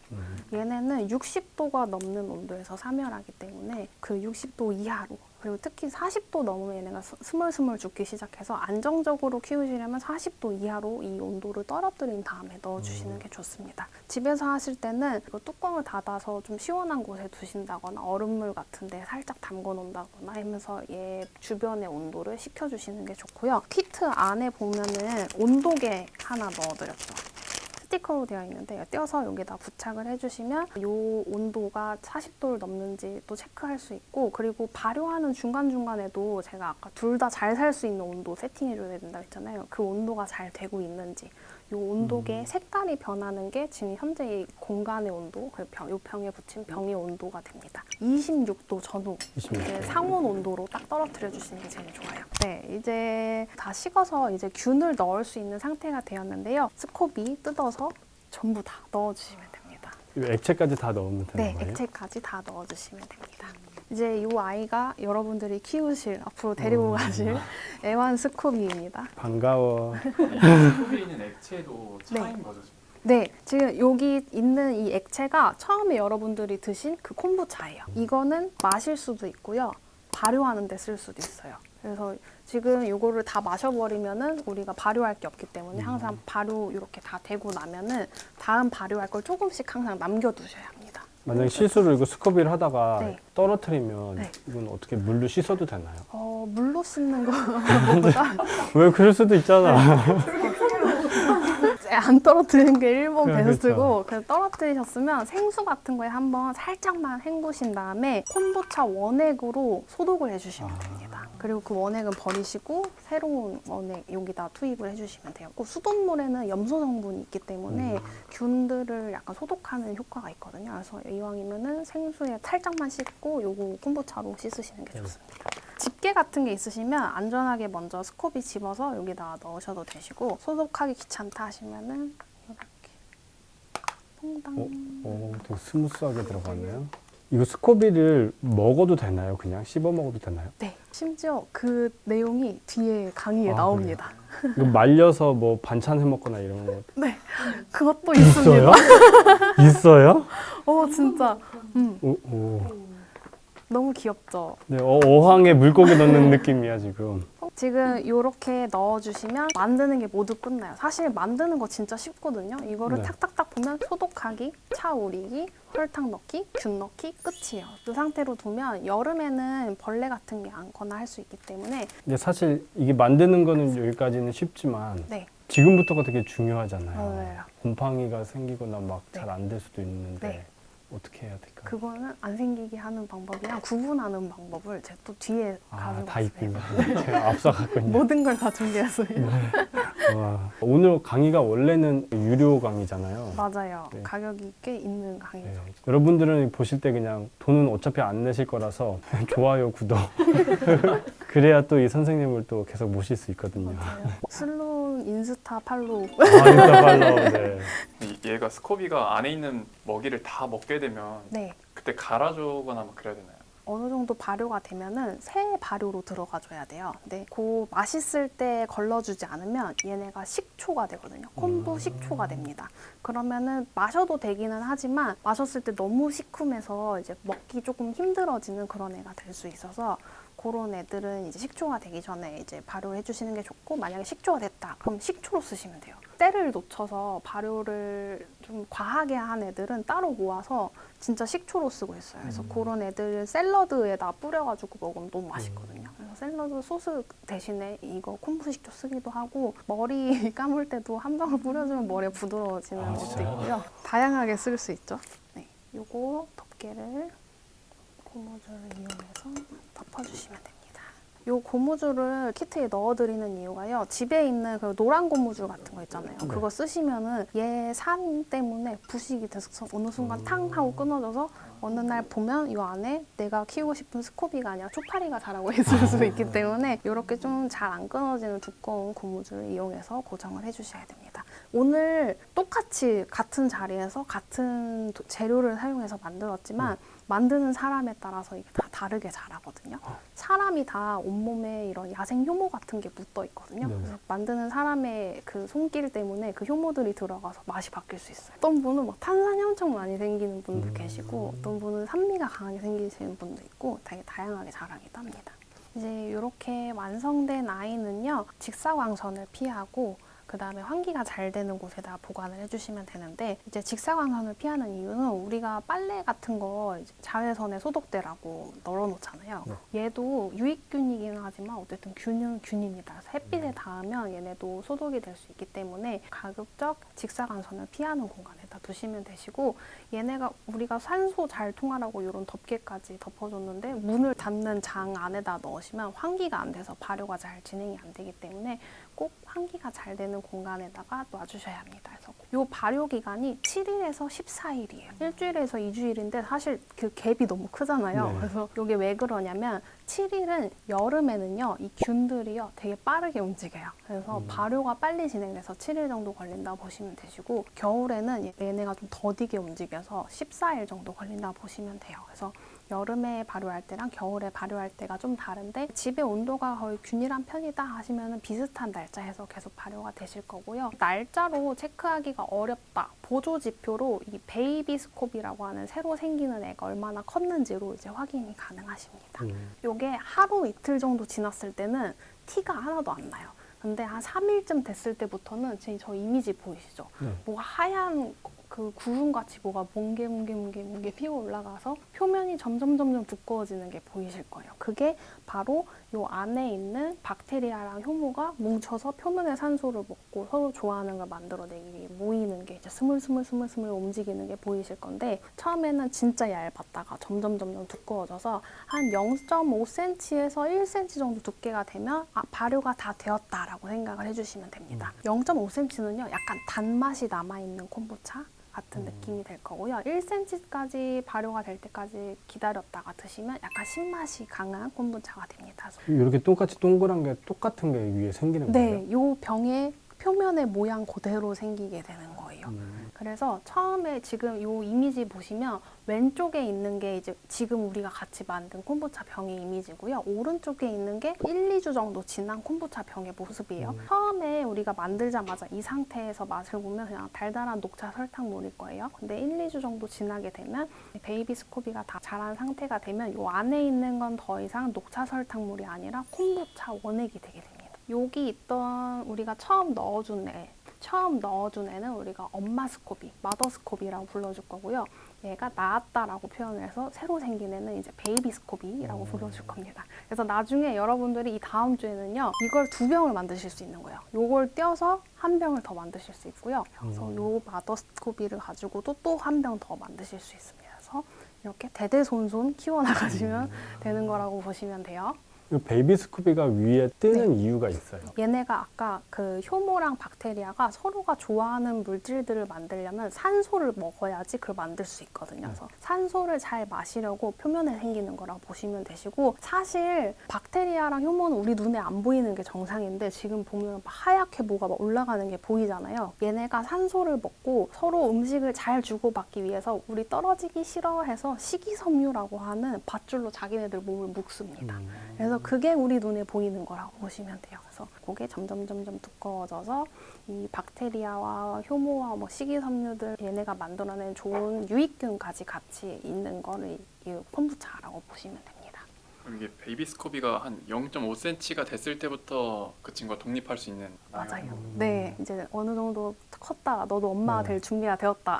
얘네는 60도가 넘는 온도에서 사멸하기 때문에 그 60도 이하로 그리고 특히 40도 넘으면 얘네가 스멀스멀 죽기 시작해서 안정적으로 키우시려면 40도 이하로 이 온도를 떨어뜨린 다음에 넣어주시는 게 좋습니다. 집에서 하실 때는 이거 뚜껑을 닫아서 좀 시원한 곳에 두신다거나 얼음물 같은 데 살짝 담궈 놓는다거나 하면서 얘 주변의 온도를 식혀주시는 게 좋고요. 키트 안에 보면은 온도계 하나 넣어드렸죠. 스티커로 되어 있는데 떼어서 여기다 부착을 해주시면 이 온도가 40도를 넘는지 또 체크할 수 있고 그리고 발효하는 중간중간에도 제가 아까 둘 다 잘 살 수 있는 온도 세팅해줘야 된다고 했잖아요. 그 온도가 잘 되고 있는지 이 온도계 색깔이 변하는 게 지금 현재 이 공간의 온도, 이 병에 붙인 병의 온도가 됩니다. 26도 전후 26도. 이제 상온 온도로 딱 떨어뜨려 주시는 게 제일 좋아요. 네, 이제 다 식어서 이제 균을 넣을 수 있는 상태가 되었는데요. 스코비 뜯어서 전부 다 넣어주시면 됩니다. 이 액체까지 다 넣으면 되는 네, 거예요? 액체까지 다 넣어주시면 됩니다. 이제 이 아이가 여러분들이 키우실 앞으로 데리고 가실 애완 스코비입니다. 반가워. 스코비에 있는 액체도 차인 거죠? 지금? 네, 지금 여기 있는 이 액체가 처음에 여러분들이 드신 그 콤부차예요. 이거는 마실 수도 있고요. 발효하는 데 쓸 수도 있어요. 그래서 지금 이거를 다 마셔버리면은 우리가 발효할 게 없기 때문에 항상 발효 이렇게 다 되고 나면은 다음 발효할 걸 조금씩 항상 남겨두셔야 합니다. 만약에 실수로 이거 스커비를 하다가 네. 떨어뜨리면 네. 이건 어떻게 물로 씻어도 되나요? 물로 씻는 거보다 왜 그럴 수도 있잖아. 안 떨어뜨리는 게 일본 그렇죠. 베스트고 그래서 떨어뜨리셨으면 생수 같은 거에 한번 살짝만 헹구신 다음에 콤부차 원액으로 소독을 해주시면 됩니다. 그리고 그 원액은 버리시고 새로운 원액 여기다 투입을 해주시면 돼요. 꼭 수돗물에는 염소 성분이 있기 때문에 균들을 약간 소독하는 효과가 있거든요. 그래서 이왕이면은 생수에 살짝만 씻고 요거 콤부차로 씻으시는 게 좋습니다. 집게 같은 게 있으시면 안전하게 먼저 스코비 집어서 여기다 넣으셔도 되시고 소독하기 귀찮다 하시면은 이렇게 퐁당. 되게 스무스하게 들어가네요. 이거 스코비를 먹어도 되나요? 그냥 씹어 먹어도 되나요? 네, 심지어 그 내용이 뒤에 강의에 아, 나옵니다. 이거 말려서 뭐 반찬 해 먹거나 이런 거 네, 그것도 있어요? 있습니다. 있어요? 진짜 오. 너무 귀엽죠? 네, 어항에 물고기 넣는 느낌이야 지금. 지금 이렇게 넣어주시면 만드는 게 모두 끝나요. 사실 만드는 거 진짜 쉽거든요. 이거를 네. 탁탁탁 보면 소독하기, 차 우리기, 설탕 넣기, 균 넣기 끝이에요. 이 상태로 두면 여름에는 벌레 같은 게 않거나 할 수 있기 때문에 근데 사실 이게 만드는 거는 여기까지는 쉽지만 네, 지금부터가 되게 중요하잖아요. 맞아요. 곰팡이가 생기거나 막 잘 네. 안 될 수도 있는데 네. 어떻게 해야 될까요? 그거는 안 생기게 하는 방법이랑 구분하는 방법을 제가 또 뒤에 가지고 다 있군요. 왔어요. 제가 앞서갔군요. 모든 걸 다 준비했어요. 와, 오늘 강의가 원래는 유료 강의잖아요. 맞아요. 네. 가격이 꽤 있는 강의죠. 네. 여러분들은 보실 때 그냥 돈은 어차피 안 내실 거라서 좋아요, 구독. 그래야 또 이 선생님을 또 계속 모실 수 있거든요. 맞아요. 슬론 인스타 팔로우. 인스타 팔로우. 네. 얘가 스코비가 안에 있는 먹이를 다 먹게 되면 네. 그때 갈아주거나 막 그래야 되나요? 어느 정도 발효가 되면은 새 발효로 들어가줘야 돼요. 근데 그 맛있을 때 걸러주지 않으면 얘네가 식초가 되거든요. 콤부 식초가 됩니다. 그러면은 마셔도 되기는 하지만 마셨을 때 너무 시큼해서 이제 먹기 조금 힘들어지는 그런 애가 될 수 있어서 그런 애들은 이제 식초가 되기 전에 이제 발효해 주시는 게 좋고, 만약에 식초가 됐다 그럼 식초로 쓰시면 돼요. 때를 놓쳐서 발효를 좀 과하게 한 애들은 따로 모아서 진짜 식초로 쓰고 있어요. 그래서 그런 애들 샐러드에다 뿌려가지고 먹으면 너무 맛있거든요. 그래서 샐러드 소스 대신에 이거 콤부 식초 쓰기도 하고, 머리 감을 때도 한 방울 뿌려주면 머리가 부드러워지는 것도 있고요. 다양하게 쓸 수 있죠. 네, 요거 덮개를 고무줄을 이용해서 덮어주시면 됩니다. 요 고무줄을 키트에 넣어드리는 이유가요. 집에 있는 그 노란 고무줄 같은 거 있잖아요. 네. 그거 쓰시면은 얘 산 때문에 부식이 돼서 어느 순간 탕 하고 끊어져서 어느 날 보면 이 안에 내가 키우고 싶은 스코비가 아니라 초파리가 자라고 있을 수 있기 때문에 이렇게 좀 잘 안 끊어지는 두꺼운 고무줄을 이용해서 고정을 해주셔야 됩니다. 오늘 똑같이 같은 자리에서 같은 재료를 사용해서 만들었지만 만드는 사람에 따라서 이게 다 다르게 자라거든요. 사람이 다 온몸에 이런 야생 효모 같은 게 묻어 있거든요. 네. 그래서 만드는 사람의 그 손길 때문에 그 효모들이 들어가서 맛이 바뀔 수 있어요. 어떤 분은 막 탄산이 엄청 많이 생기는 분도 계시고, 어떤 분은 산미가 강하게 생기시는 분도 있고, 되게 다양하게 자라기도 합니다. 이제 이렇게 완성된 아이는요, 직사광선을 피하고 그 다음에 환기가 잘 되는 곳에다 보관을 해주시면 되는데, 이제 직사광선을 피하는 이유는 우리가 빨래 같은 거 이제 자외선에 소독되라고 널어놓잖아요. 얘도 유익균이기는 하지만 어쨌든 균은 균입니다. 그래서 햇빛에 닿으면 얘네도 소독이 될 수 있기 때문에 가급적 직사광선을 피하는 공간에다 두시면 되시고, 얘네가 우리가 산소 잘 통하라고 이런 덮개까지 덮어줬는데 문을 닫는 장 안에다 넣으시면 환기가 안 돼서 발효가 잘 진행이 안 되기 때문에 꼭 환기가 잘 되는 공간에다가 놔주셔야 합니다. 그래서 이 발효 기간이 7일에서 14일이에요. 일주일에서 2주일인데 사실 그 갭이 너무 크잖아요. 네. 그래서 이게 왜 그러냐면 7일은 여름에는요, 이 균들이요 되게 빠르게 움직여요. 그래서 발효가 빨리 진행돼서 7일 정도 걸린다고 보시면 되시고, 겨울에는 얘네가 좀 더디게 움직여서 14일 정도 걸린다고 보시면 돼요. 그래서 여름에 발효할 때랑 겨울에 발효할 때가 좀 다른데, 집의 온도가 거의 균일한 편이다 하시면 비슷한 날짜에서 계속 발효가 되실 거고요. 날짜로 체크하기가 어렵다, 보조 지표로 이 베이비 스콥이라고 하는 새로 생기는 애가 얼마나 컸는지로 이제 확인이 가능하십니다. 요게 하루 이틀 정도 지났을 때는 티가 하나도 안 나요. 근데 한 3일쯤 됐을 때부터는 지금 저 이미지 보이시죠? 네. 뭐가 하얀 그 구름같이 뭐가 뭉게 피어 올라가서 표면이 점점 두꺼워지는 게 보이실 거예요. 그게 바로 요 안에 있는 박테리아랑 효모가 뭉쳐서 표면의 산소를 먹고 서로 좋아하는 걸 만들어내기 위해 모이는 게 이제 스물스물 움직이는 게 보이실 건데, 처음에는 진짜 얇았다가 점점 두꺼워져서 한 0.5cm에서 1cm 정도 두께가 되면 발효가 다 되었다라고 생각을 해주시면 됩니다. 0.5cm는요 약간 단맛이 남아있는 콤부차 같은 느낌이 될 거고요. 1cm까지 발효가 될 때까지 기다렸다가 드시면 약간 신맛이 강한 콤부차가 됩니다. 이렇게 똑같이 동그란 게 똑같은 게 위에 생기는 거예요? 네, 요 병의 표면의 모양 그대로 생기게 되는 거예요. 그래서 처음에 지금 요 이미지 보시면 왼쪽에 있는 게 이제 지금 우리가 같이 만든 콤부차 병의 이미지고요. 오른쪽에 있는 게 1, 2주 정도 지난 콤부차 병의 모습이에요. 처음에 우리가 만들자마자 이 상태에서 맛을 보면 그냥 달달한 녹차 설탕물일 거예요. 근데 1, 2주 정도 지나게 되면 베이비 스코비가 다 자란 상태가 되면 요 안에 있는 건 더 이상 녹차 설탕물이 아니라 콤부차 원액이 되게 됩니다. 여기 있던 우리가 처음 넣어준 애는 우리가 엄마 스코비, 마더 스코비라고 불러줄 거고요. 얘가 나았다라고 표현을 해서 새로 생긴 애는 이제 베이비 스코비라고 불러줄 겁니다. 그래서 나중에 여러분들이 이 다음 주에는요, 이걸 2병을 만드실 수 있는 거예요. 요걸 떼어서 1병을 더 만드실 수 있고요. 그래서 요 마더 스코비를 가지고도 또 1병 더 만드실 수 있습니다. 그래서 이렇게 대대손손 키워나가시면 되는 거라고 보시면 돼요. 이 베이비 스쿠비가 위에 뜨는 이유가 있어요. 얘네가 아까 그 효모랑 박테리아가 서로가 좋아하는 물질들을 만들려면 산소를 먹어야지 그걸 만들 수 있거든요. 그래서 산소를 잘 마시려고 표면에 생기는 거라고 보시면 되시고, 사실 박테리아랑 효모는 우리 눈에 안 보이는 게 정상인데 지금 보면 막 하얗게 뭐가 막 올라가는 게 보이잖아요. 얘네가 산소를 먹고 서로 음식을 잘 주고받기 위해서 우리 떨어지기 싫어해서 식이섬유라고 하는 밧줄로 자기네들 몸을 묶습니다. 그래서 그게 우리 눈에 보이는 거라고 보시면 돼요. 그래서 그게 점점 두꺼워져서 이 박테리아와 효모와 뭐 식이섬유들 얘네가 만들어낸 좋은 유익균까지 같이 있는 거를 이 콤부차라고 보시면 됩니다. 그럼 이게 베이비 스코비가 한 0.5cm가 됐을 때부터 그 친구가 독립할 수 있는 맞아요. 네, 이제 어느 정도 컸다, 너도 엄마가 될 준비가 되었다.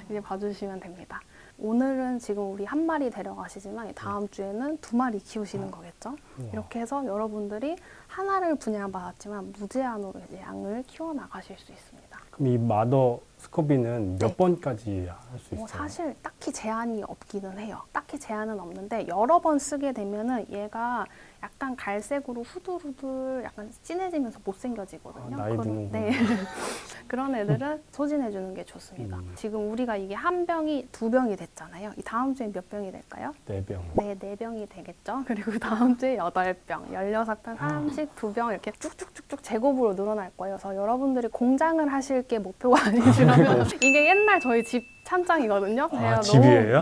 이제 봐주시면 됩니다. 오늘은 지금 우리 한 마리 데려가시지만 다음 주에는 2마리 키우시는 거겠죠. 이렇게 해서 여러분들이 하나를 분양받았지만 무제한으로 이제 양을 키워나가실 수 있습니다. 그럼 이 마더 스코비는 몇 네. 번까지 할 수 있어요? 사실 딱히 제한이 없기는 해요. 딱히 제한은 없는데 여러 번 쓰게 되면은 얘가 약간 갈색으로 후들후들 약간 진해지면서 못생겨지거든요. 나이 드는 네. 그런 애들은 소진해 주는 게 좋습니다. 지금 우리가 이게 한 병이 2병이 됐잖아요. 이 다음 주에 몇 병이 될까요? 4병. 네, 4병이 되겠죠. 그리고 다음 주에 8병, 16병, 32병 이렇게 쭉쭉쭉쭉 제곱으로 늘어날 거예요. 그래서 여러분들이 공장을 하실 게 목표가 아니시라면 이게 옛날 저희 집 찬장이거든요. 제가 집이에요?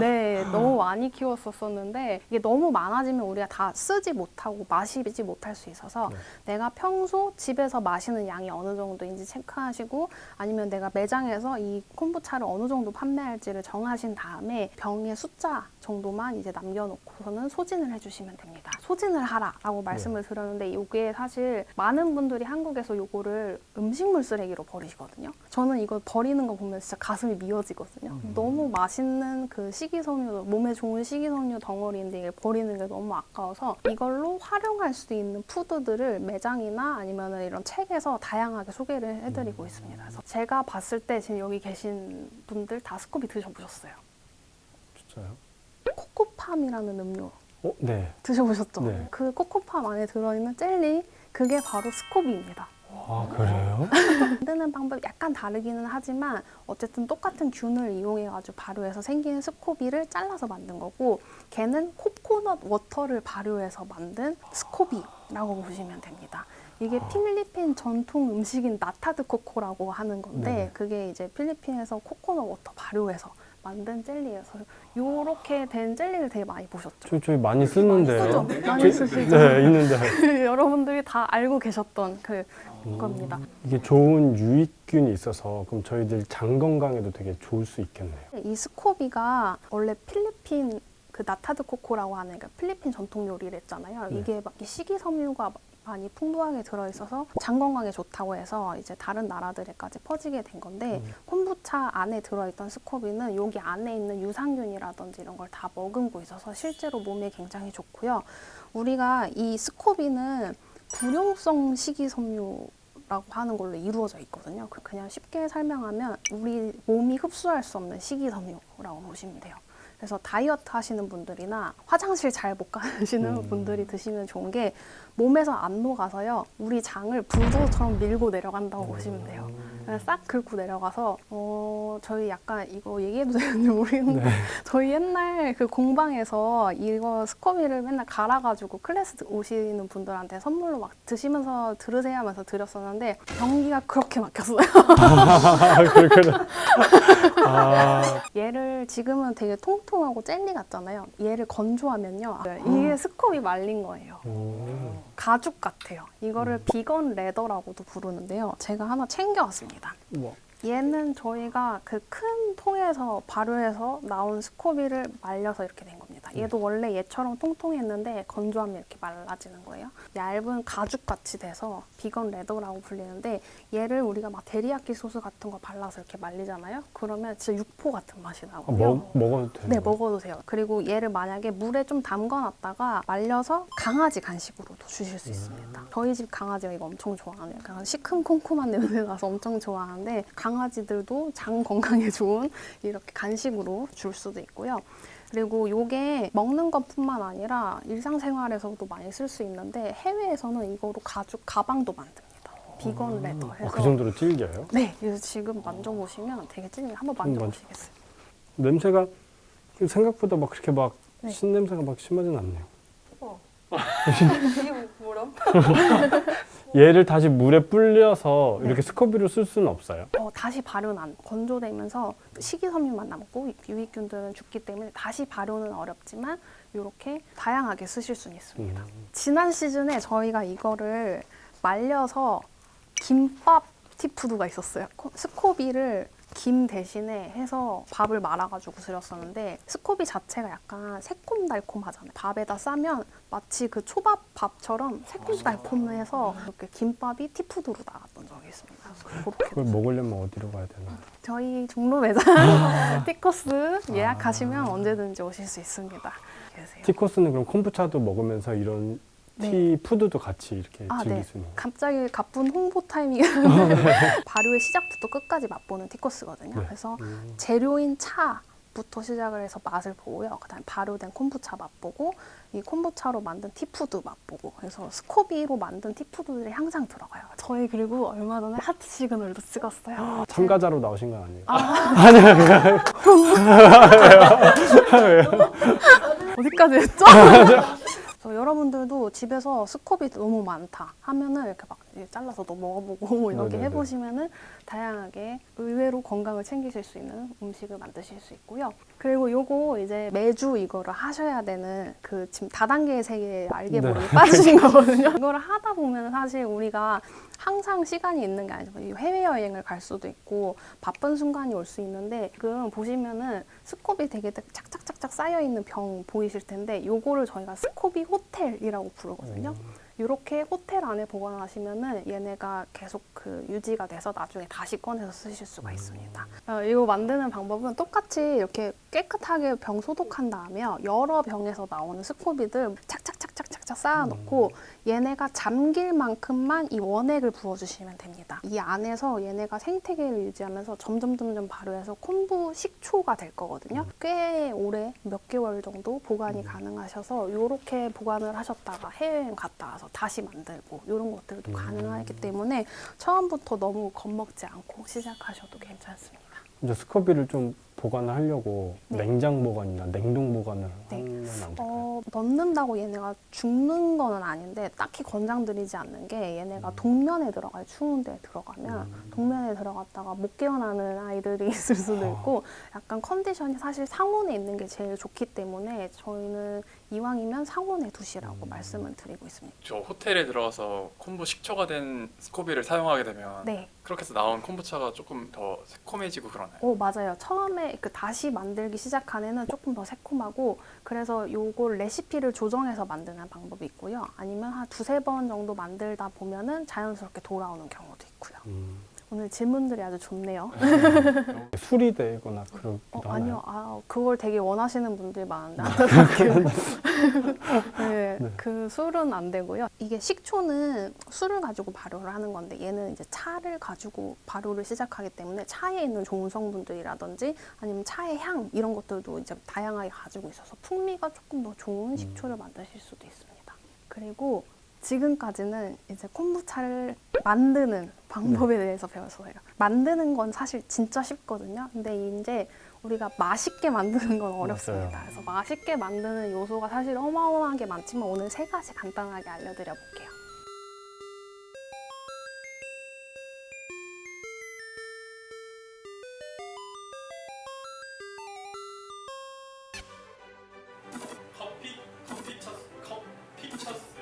너무 많이 키웠었는데 이게 너무 많아지면 우리가 다 쓰지 못하고 마시지 못할 수 있어서 내가 평소 집에서 마시는 양이 어느 정도인지 체크하시고, 아니면 내가 매장에서 이 콤부차를 어느 정도 판매할지를 정하신 다음에 병의 숫자 정도만 이제 남겨놓고서는 소진을 해주시면 됩니다. 소진을 하라라고 말씀을 드렸는데 이게 사실 많은 분들이 한국에서 이거를 음식물 쓰레기로 버리시거든요. 저는 이거 버리는 거 보면 진짜 가슴이 미어지거든요. 너무 맛있는 그 식이섬유, 몸에 좋은 식이섬유 덩어리인데 이게 버리는 게 너무 아까워서 이걸로 활용할 수 있는 푸드들을 매장이나 아니면 이런 책에서 다양하게 소개를 해드리고 있습니다. 그래서 제가 봤을 때 지금 여기 계신 분들 다 스코비 드셔보셨어요. 진짜요? 코코팜이라는 음료 네. 드셔보셨죠? 네. 그 코코팜 안에 들어있는 젤리, 그게 바로 스코비입니다. 아, 그래요? 만드는 방법이 약간 다르기는 하지만 어쨌든 똑같은 균을 이용해가지고 발효해서 생기는 스코비를 잘라서 만든 거고, 걔는 코코넛 워터를 발효해서 만든 스코비라고 보시면 됩니다. 이게 필리핀 전통 음식인 나타드 코코라고 하는 건데 네. 그게 이제 필리핀에서 코코넛 워터 발효해서 만든 젤리여서 요렇게 된 젤리를 되게 많이 보셨죠? 저희 많이 쓰는데. 쓰죠? 많이 제- 쓰시죠? 네, 있는데. 여러분들이 다 알고 계셨던 겁니다. 이게 좋은 유익균이 있어서 그럼 저희들 장 건강에도 되게 좋을 수 있겠네요. 이 스코비가 원래 필리핀 그 나타드 코코라고 하는 그 필리핀 전통 요리를 했잖아요. 네. 이게 막 식이섬유가 많이 풍부하게 들어있어서 장 건강에 좋다고 해서 이제 다른 나라들에까지 퍼지게 된 건데 콤부차 안에 들어있던 스코비는 여기 안에 있는 유산균이라든지 이런 걸 다 머금고 있어서 실제로 몸에 굉장히 좋고요. 우리가 이 스코비는 불용성 식이섬유라고 하는 걸로 이루어져 있거든요. 그냥 쉽게 설명하면 우리 몸이 흡수할 수 없는 식이섬유라고 보시면 돼요. 그래서 다이어트 하시는 분들이나 화장실 잘 못 가시는 분들이 드시면 좋은 게 몸에서 안 녹아서요. 우리 장을 불도저처럼 밀고 내려간다고 보시면 돼요. 싹 긁고 내려가서 저희 약간 이거 얘기해도 되는지 모르겠는데 저희 옛날 그 공방에서 이거 스코비를 맨날 갈아가지고 클래스 오시는 분들한테 선물로 막 드시면서 들으세요 하면서 드렸었는데 변기가 그렇게 막혔어요. 그렇구나. 아, 얘를 지금은 되게 통통하고 젤리 같잖아요. 얘를 건조하면요. 이게 스코비 말린 거예요. 가죽 같아요. 이거를 비건 레더라고도 부르는데요. 제가 하나 챙겨왔습니다. 우와. 얘는 저희가 그 큰 통에서 발효해서 나온 스코비를 말려서 이렇게 된 겁니다. 얘도 원래 얘처럼 통통했는데 건조하면 이렇게 말라지는 거예요. 얇은 가죽같이 돼서 비건 레더라고 불리는데 얘를 우리가 막 데리야끼 소스 같은 거 발라서 이렇게 말리잖아요. 그러면 진짜 육포 같은 맛이 나고요. 먹어도 돼요? 네, 먹어도 돼요. 그리고 얘를 만약에 물에 좀 담가놨다가 말려서 강아지 간식으로도 주실 수 있습니다. 저희 집 강아지가 이거 엄청 좋아하네요. 그냥 시큼콤콤한 냄새 나서 엄청 좋아하는데 강아지들도 장 건강에 좋은 이렇게 간식으로 줄 수도 있고요. 그리고 요게 먹는 것뿐만 아니라 일상생활에서도 많이 쓸 수 있는데 해외에서는 이거로 가방도 만듭니다. 비건 레더 해서. 그 정도로 질겨요? 네, 그래서 지금 만져보시면 되게 찔겨요. 한번 만져보시겠어요? 냄새가 생각보다 막 그렇게 막 네. 신냄새가 막 심하진 않네요. 이게 뭐람? 얘를 다시 물에 불려서 이렇게 스커비로 쓸 수는 없어요? 다시 발효는 안 건조되면서 식이섬유만 남고 유익균들은 죽기 때문에 다시 발효는 어렵지만 이렇게 다양하게 쓰실 수는 있습니다. 지난 시즌에 저희가 이거를 말려서 김밥 티푸드가 있었어요. 스코비를 김 대신에 해서 밥을 말아가지고 드렸었는데 스코비 자체가 약간 새콤달콤하잖아요. 밥에다 싸면 마치 그 초밥 밥처럼 새콤달콤해서 이렇게 김밥이 티푸드로 나갔던 적이 있습니다. 그래서 그렇게 그걸 먹으려면 어디로 가야 되나? 저희 종로 매장 티코스 예약하시면 언제든지 오실 수 있습니다. 계세요. 티코스는 그럼 콤부차도 먹으면서 이런 네. 티 푸드도 같이 이렇게 아, 즐길 네. 수 있는 거예요? 갑자기 가쁜 홍보 타이밍 발효의 시작부터 끝까지 맛보는 티코스거든요. 네. 그래서 재료인 차부터 시작을 해서 맛을 보고요. 그다음에 발효된 콤부차 맛보고 이 콤부차로 만든 티푸드 맛보고 그래서 스코비로 만든 티푸드들이 항상 들어가요. 저희 그리고 얼마 전에 하트 시그널도 찍었어요. 참가자로 나오신 건 아니에요? 어디까지 했죠? 그래서 여러분들도 집에서 스코비 너무 많다 하면은 이렇게 막 잘라서 또 먹어보고 이렇게 네네네. 해보시면은 다양하게 의외로 건강을 챙기실 수 있는 음식을 만드실 수 있고요. 그리고 요거 이제 매주 이거를 하셔야 되는 그 지금 다단계의 세계에 알게 모르게 네. 빠지신 거거든요. 이거를 하다 보면 사실 우리가 항상 시간이 있는 게 아니죠. 해외여행을 갈 수도 있고 바쁜 순간이 올 수 있는데 지금 보시면은 스코비 되게 착착착착 쌓여있는 병 보이실 텐데 요거를 저희가 스코비 호텔이라고 부르거든요. 이렇게 호텔 안에 보관하시면은 얘네가 계속 그 유지가 돼서 나중에 다시 꺼내서 쓰실 수가 있습니다. 이거 만드는 방법은 똑같이 이렇게 깨끗하게 병 소독한 다음에 여러 병에서 나오는 스코비들 착착착착착착 쌓아놓고 얘네가 잠길 만큼만 이 원액을 부어주시면 됩니다. 이 안에서 얘네가 생태계를 유지하면서 점점 발효해서 콤부 식초가 될 거거든요. 꽤 오래 몇 개월 정도 보관이 가능하셔서 이렇게 보관을 하셨다가 해외여행 갔다 와서 다시 만들고 이런 것들도 가능하기 때문에 처음부터 너무 겁먹지 않고 시작하셔도 괜찮습니다. 이제 스커비를 좀 보관을 하려고 네. 냉장 보관이나 냉동 보관을 네. 하면 안 될까요? 넣는다고 얘네가 죽는 거는 아닌데 딱히 권장드리지 않는 게 얘네가 동면에 들어가요. 추운 데에 들어가면 동면에 들어갔다가 못 깨어나는 아이들이 있을 수도 있고 약간 컨디션이 사실 상온에 있는 게 제일 좋기 때문에 저희는 이왕이면 상온에 두시라고 말씀을 드리고 있습니다. 저 호텔에 들어가서 콤부 식초가 된 스코비를 사용하게 되면 네. 그렇게 해서 나온 콤부차가 조금 더 새콤해지고 그러나요? 맞아요. 처음에 그 다시 만들기 시작한 애는 조금 더 새콤하고 그래서 요걸 레시피를 조정해서 만드는 방법이 있고요. 아니면 한 두세 번 정도 만들다 보면은 자연스럽게 돌아오는 경우도 있고요. 오늘 질문들이 아주 좋네요. 술이 되거나 그러기도 하나요? 아니요. 그걸 되게 원하시는 분들이 많은데 안타깝게도 네, 그 술은 안 되고요. 이게 식초는 술을 가지고 발효를 하는 건데 얘는 이제 차를 가지고 발효를 시작하기 때문에 차에 있는 좋은 성분들이라든지 아니면 차의 향 이런 것들도 이제 다양하게 가지고 있어서 풍미가 조금 더 좋은 식초를 만드실 수도 있습니다. 그리고 지금까지는 이제 콤부차를 만드는 방법에 대해서 배웠어요. 만드는 건 사실 진짜 쉽거든요. 근데 이제 우리가 맛있게 만드는 건 어렵습니다. 맞아요. 그래서 맛있게 만드는 요소가 사실 어마어마하게 많지만 오늘 3가지 간단하게 알려드려 볼게요. 커피 쳤어.